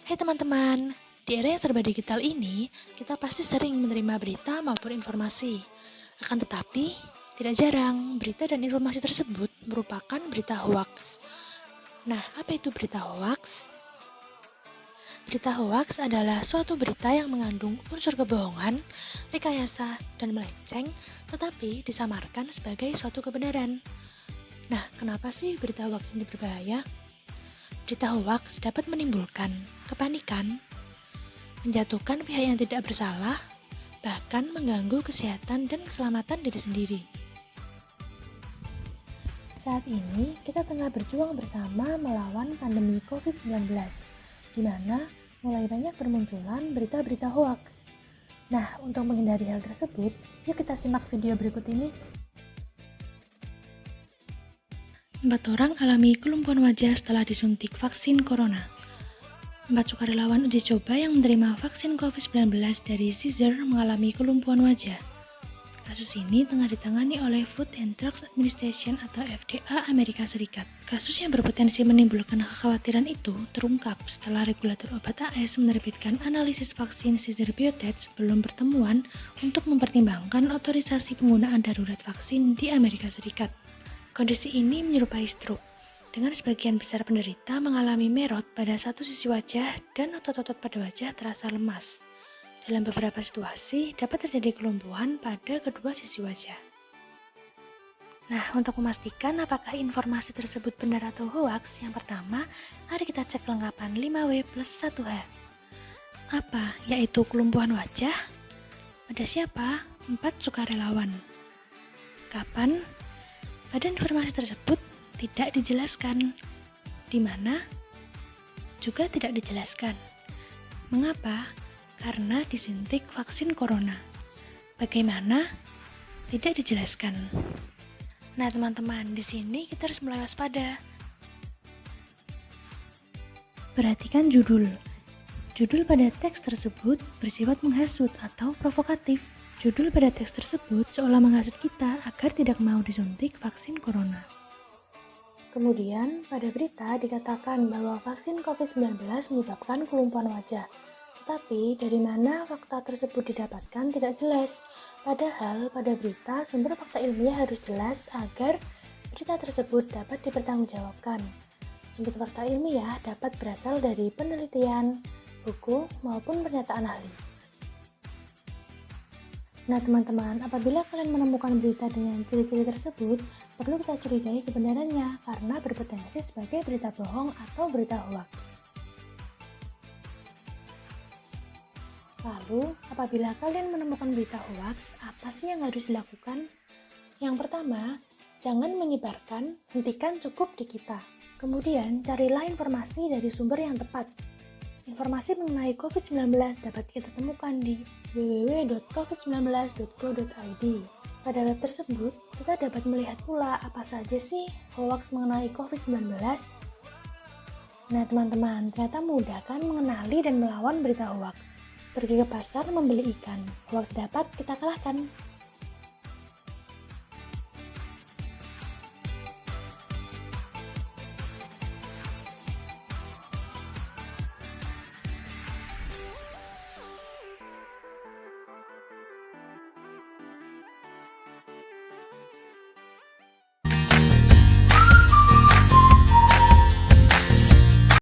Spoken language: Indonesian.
Hai teman-teman, di era yang serba digital ini, kita pasti sering menerima berita maupun informasi. Akan tetapi, tidak jarang berita dan informasi tersebut merupakan berita hoaks. Nah, apa itu berita hoaks? Berita hoaks adalah suatu berita yang mengandung unsur kebohongan, rekayasa, dan melenceng, tetapi disamarkan sebagai suatu kebenaran. Nah, kenapa sih berita hoaks ini berbahaya? Berita hoaks dapat menimbulkan kepanikan, menjatuhkan pihak yang tidak bersalah, bahkan mengganggu kesehatan dan keselamatan diri sendiri. Saat ini, kita tengah berjuang bersama melawan pandemi COVID-19, di mana mulai banyak bermunculan berita-berita hoaks. Nah, untuk menghindari hal tersebut, yuk kita simak video berikut ini. 4 orang alami kelumpuhan wajah setelah disuntik vaksin corona. 4 sukarelawan uji coba yang menerima vaksin COVID-19 dari Pfizer mengalami kelumpuhan wajah. Kasus ini tengah ditangani oleh Food and Drug Administration atau FDA Amerika Serikat. Kasus yang berpotensi menimbulkan kekhawatiran itu terungkap setelah regulator obat AS menerbitkan analisis vaksin Pfizer-BioNTech sebelum pertemuan untuk mempertimbangkan otorisasi penggunaan darurat vaksin di Amerika Serikat. Kondisi ini menyerupai stroke, dengan sebagian besar penderita mengalami merot pada satu sisi wajah dan otot-otot pada wajah terasa lemas. Dalam beberapa situasi, dapat terjadi kelumpuhan pada kedua sisi wajah. Nah, untuk memastikan apakah informasi tersebut benar atau hoaks, yang pertama, mari kita cek kelengkapan 5W plus 1H. Apa? Yaitu kelumpuhan wajah. Pada siapa? 4 sukarelawan. Kapan? Pada informasi tersebut tidak dijelaskan. Di mana? Juga tidak dijelaskan. Mengapa? Karena disuntik vaksin corona. Bagaimana? Tidak dijelaskan. Nah, teman-teman, di sini kita harus mulai waspada. Perhatikan judul. Judul pada teks tersebut bersifat menghasut atau provokatif. Judul pada teks tersebut seolah menghasut kita agar tidak mau disuntik vaksin corona. Kemudian, pada berita dikatakan bahwa vaksin COVID-19 menyebabkan kelumpuhan wajah. Tetapi, dari mana fakta tersebut didapatkan tidak jelas. Padahal, pada berita, sumber fakta ilmiah harus jelas agar berita tersebut dapat dipertanggungjawabkan. Sumber fakta ilmiah dapat berasal dari penelitian, buku, maupun pernyataan ahli. Nah teman-teman, apabila kalian menemukan berita dengan ciri-ciri tersebut, perlu kita curigai kebenarannya karena berpotensi sebagai berita bohong atau berita hoaks. Lalu, apabila kalian menemukan berita hoaks, apa sih yang harus dilakukan? Yang pertama, jangan menyebarkan, hentikan cukup di kita. Kemudian, carilah informasi dari sumber yang tepat. Informasi mengenai COVID-19 dapat kita temukan di www.covid19.go.id. Pada web tersebut, kita dapat melihat pula apa saja sih hoaks mengenai COVID-19. Nah teman-teman, ternyata mudah kan mengenali dan melawan berita hoaks. Pergi ke pasar membeli ikan, hoaks dapat kita kalahkan.